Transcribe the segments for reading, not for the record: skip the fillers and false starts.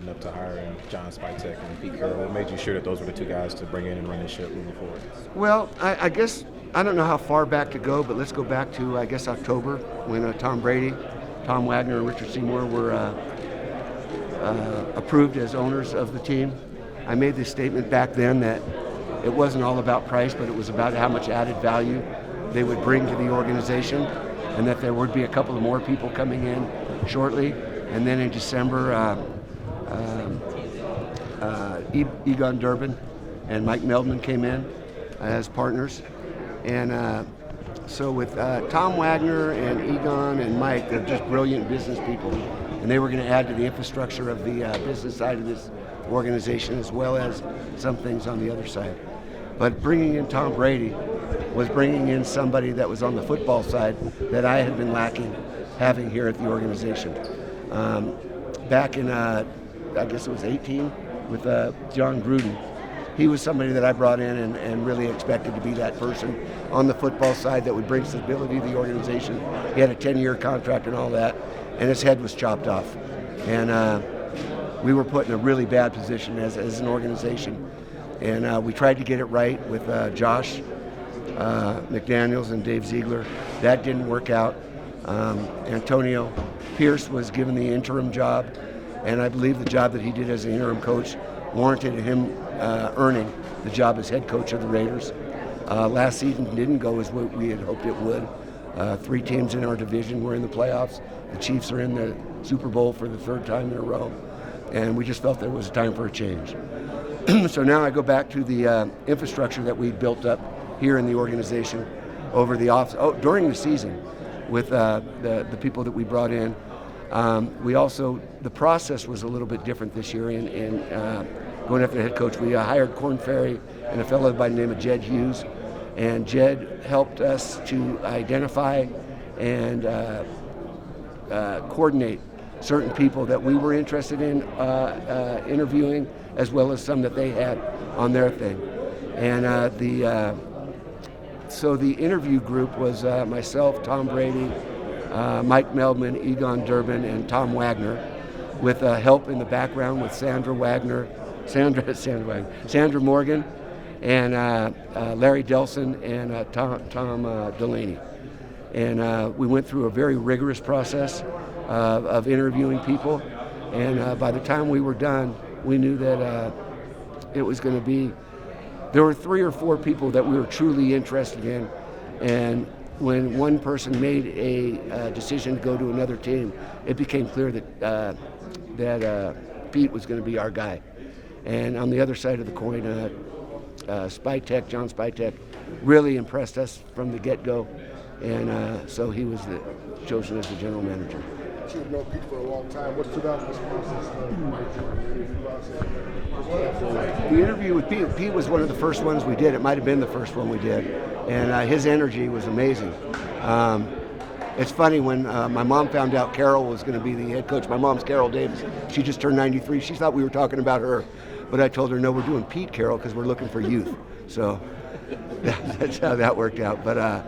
leading up to hiring John Spytek and Pete Carroll? What made you sure that those were the two guys to bring in and run this ship moving forward? Well, I guess I don't know how far back to go, but let's go back to, I guess, October when Tom Brady, Tom Wagner, and Richard Seymour were approved as owners of the team. I made this statement back then that it wasn't all about price, but it was about how much added value they would bring to the organization, and that there would be a couple of more people coming in shortly. And then in December, Egon Durbin and Mike Meldman came in as partners. And so with Tom Wagner and Egon and Mike, they're just brilliant business people. And they were going to add to the infrastructure of the business side of this organization, as well as some things on the other side. But bringing in Tom Brady was bringing in somebody that was on the football side that I had been lacking having here at the organization. Back in, I guess it was 18, with John Gruden, he was somebody that I brought in and really expected to be that person on the football side that would bring stability to the organization. He had a 10-year contract and all that, and his head was chopped off. And we were put in a really bad position as an organization. And we tried to get it right with Josh McDaniels and Dave Ziegler. That didn't work out. Antonio Pierce was given the interim job, and I believe the job that he did as an interim coach warranted him earning the job as head coach of the Raiders. Last season didn't go as we had hoped it would. 3 teams in our division were in the playoffs. The Chiefs are in the Super Bowl for the 3rd time in a row, and we just felt that it was time for a change. So now I go back to the infrastructure that we built up here in the organization over the during the season with the people that we brought in. We also, the process was a little bit different this year in going after the head coach. We hired Corn Ferry and a fellow by the name of Jed Hughes, and Jed helped us to identify and coordinate certain people that we were interested in interviewing, as well as some that they had on their thing. And so the interview group was myself, Tom Brady, Mike Meldman, Egon Durbin, and Tom Wagner, with help in the background with Sandra Morgan, and Larry Delson, and Tom Delaney. And we went through a very rigorous process of interviewing people, and by the time we were done, we knew that it was going to be, there were 3 or 4 people that we were truly interested in, and when one person made a decision to go to another team, it became clear that Pete was going to be our guy. And on the other side of the coin, Spytek, John Spytek, really impressed us from the get-go, and so he was chosen as the general manager. You've known Pete for a long time. What stood out in this process? The interview with Pete was one of the first ones we did. It might have been the first one we did, and his energy was amazing. It's funny, when my mom found out Carroll was going to be the head coach. My mom's Carol Davis. She just turned 93. She thought we were talking about her, but I told her, no, we're doing Pete Carroll because we're looking for youth. So that's how that worked out. But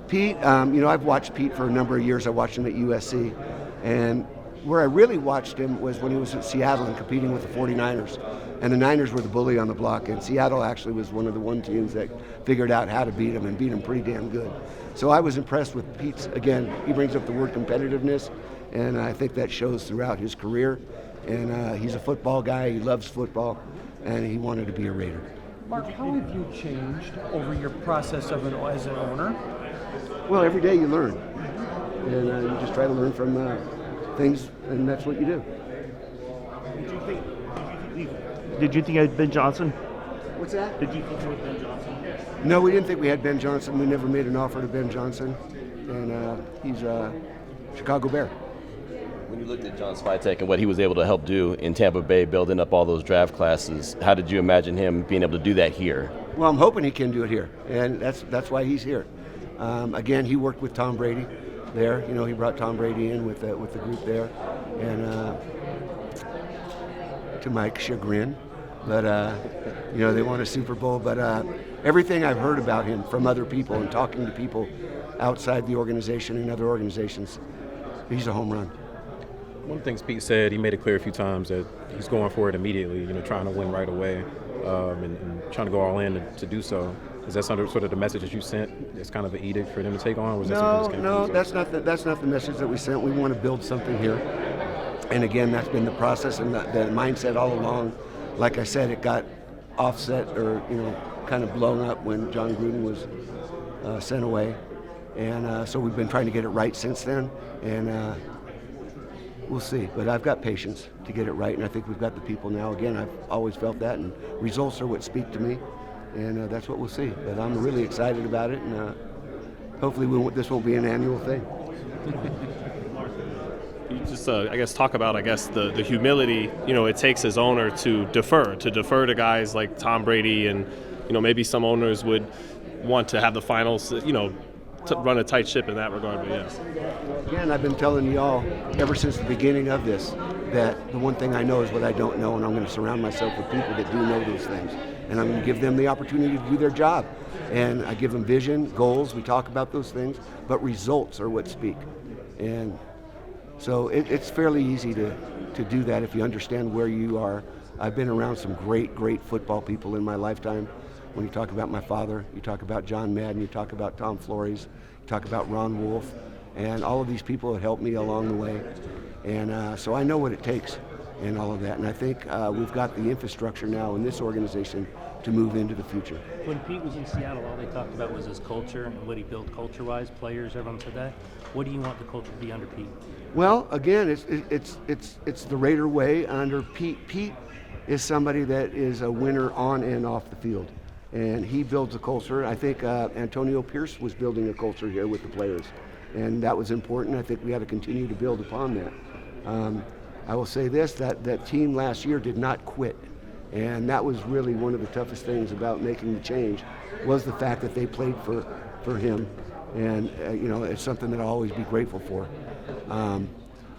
Pete, I've watched Pete for a number of years. I watched him at USC. And where I really watched him was when he was at Seattle and competing with the 49ers. And the Niners were the bully on the block, and Seattle actually was one of the teams that figured out how to beat him and beat him pretty damn good. So I was impressed with Pete's, again, he brings up the word competitiveness, and I think that shows throughout his career. And he's a football guy, he loves football, and he wanted to be a Raider. Mark, how have you changed over your process as an owner? Well, every day you learn. And you just try to learn from things, and that's what you do. Did you think it had Ben Johnson? What's that? Did you think it was Ben Johnson? No, we didn't think we had Ben Johnson. We never made an offer to Ben Johnson, and he's a Chicago Bear. When you looked at John Spytek and what he was able to help do in Tampa Bay, building up all those draft classes, how did you imagine him being able to do that here? Well, I'm hoping he can do it here, and that's why he's here. Again, he worked with Tom Brady there. He brought Tom Brady in with the group there, and to my chagrin, but they won a Super Bowl. But everything I've heard about him from other people and talking to people outside the organization and other organizations, he's a home run. One of the things Pete said, he made it clear a few times that he's going for it immediately, trying to win right away, and trying to go all in to do so. Is that sort of the message that you sent? It's kind of an edict for them to take on? Or was that something No, that's not the message that we sent. We want to build something here. And again, that's been the process and the mindset all along. Like I said, it got offset or, kind of blown up when John Gruden was sent away. And so we've been trying to get it right since then. And we'll see. But I've got patience to get it right. And I think we've got the people now. Again, I've always felt that. And results are what speak to me. And that's what we'll see. But I'm really excited about it. And hopefully this won't be an annual thing. You just, I guess, talk about, the humility, it takes as owner to defer to guys like Tom Brady and, maybe some owners would want to have the finals, to run a tight ship in that regard, but yes. Again, I've been telling y'all ever since the beginning of this that the one thing I know is what I don't know, and I'm going to surround myself with people that do know those things. And I'm going to give them the opportunity to do their job. And I give them vision, goals, we talk about those things, but results are what speak. And so it's fairly easy to do that if you understand where you are. I've been around some great football people in my lifetime. When you talk about my father, you talk about John Madden, you talk about Tom Flores, you talk about Ron Wolf, and all of these people have helped me along the way. And so I know what it takes and all of that. And I think we've got the infrastructure now in this organization to move into the future. When Pete was in Seattle, all they talked about was his culture and what he built culture-wise, players, everyone said that. What do you want the culture to be under Pete? Well, again, it's the Raider way under Pete. Pete is somebody that is a winner on and off the field. And he builds a culture. I think Antonio Pierce was building a culture here with the players. And that was important. I think we had to continue to build upon that. I will say this, that team last year did not quit. And that was really one of the toughest things about making the change, was the fact that they played for him. And it's something that I'll always be grateful for.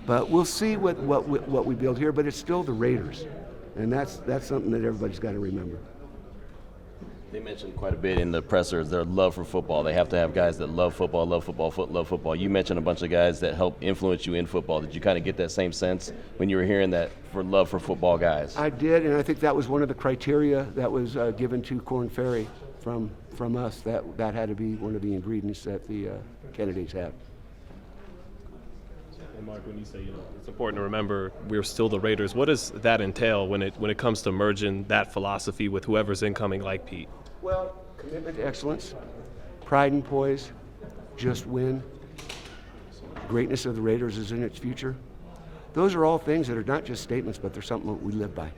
But we'll see what we build here, but it's still the Raiders. And that's something that everybody's got to remember. They mentioned quite a bit in the pressers their love for football. They have to have guys that love football. Love football. You mentioned a bunch of guys that help influence you in football. Did you kind of get that same sense when you were hearing that for love for football guys? I did, and I think that was one of the criteria that was given to Korn Ferry from us. That had to be one of the ingredients that the candidates had. And Mark, when you say it's important to remember we're still the Raiders, what does that entail when it comes to merging that philosophy with whoever's incoming like Pete? Well, commitment to excellence, pride and poise, just win. Greatness of the Raiders is in its future. Those are all things that are not just statements, but they're something that we live by.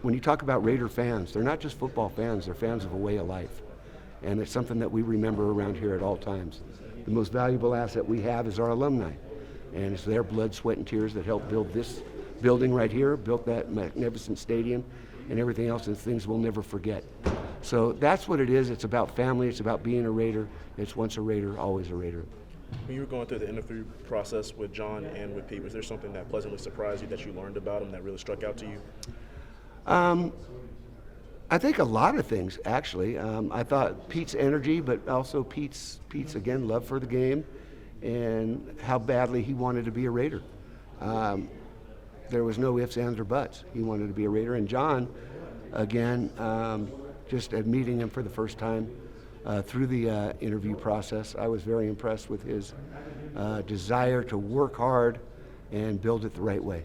When you talk about Raider fans, they're not just football fans, they're fans of a way of life. And it's something that we remember around here at all times. The most valuable asset we have is our alumni. And it's their blood, sweat, and tears that helped build this building right here, built that magnificent stadium, and everything else, and things we'll never forget. So that's what it is. It's about family. It's about being a Raider. It's once a Raider, always a Raider. When you were going through the interview process with John and with Pete, was there something that pleasantly surprised you that you learned about him that really struck out to you? I think a lot of things, actually. I thought Pete's energy, but also Pete's again, love for the game and how badly he wanted to be a Raider. There was no ifs, ands, or buts. He wanted to be a Raider. And John, again, just at meeting him for the first time through the interview process, I was very impressed with his desire to work hard and build it the right way.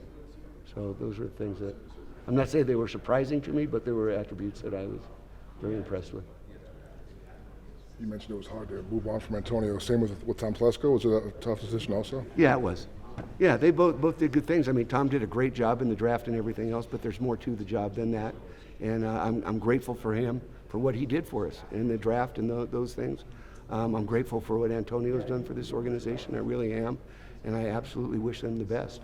So those were things that, I'm not saying they were surprising to me, but there were attributes that I was very impressed with. You mentioned it was hard to move on from Antonio. Same with Tom Plesko. Was it a tough decision also? Yeah, it was. Yeah, they both did good things. I mean, Tom did a great job in the draft and everything else, but there's more to the job than that. And I'm grateful for him for what he did for us in the draft and those things. I'm grateful for what Antonio's done for this organization. I really am. And I absolutely wish them the best.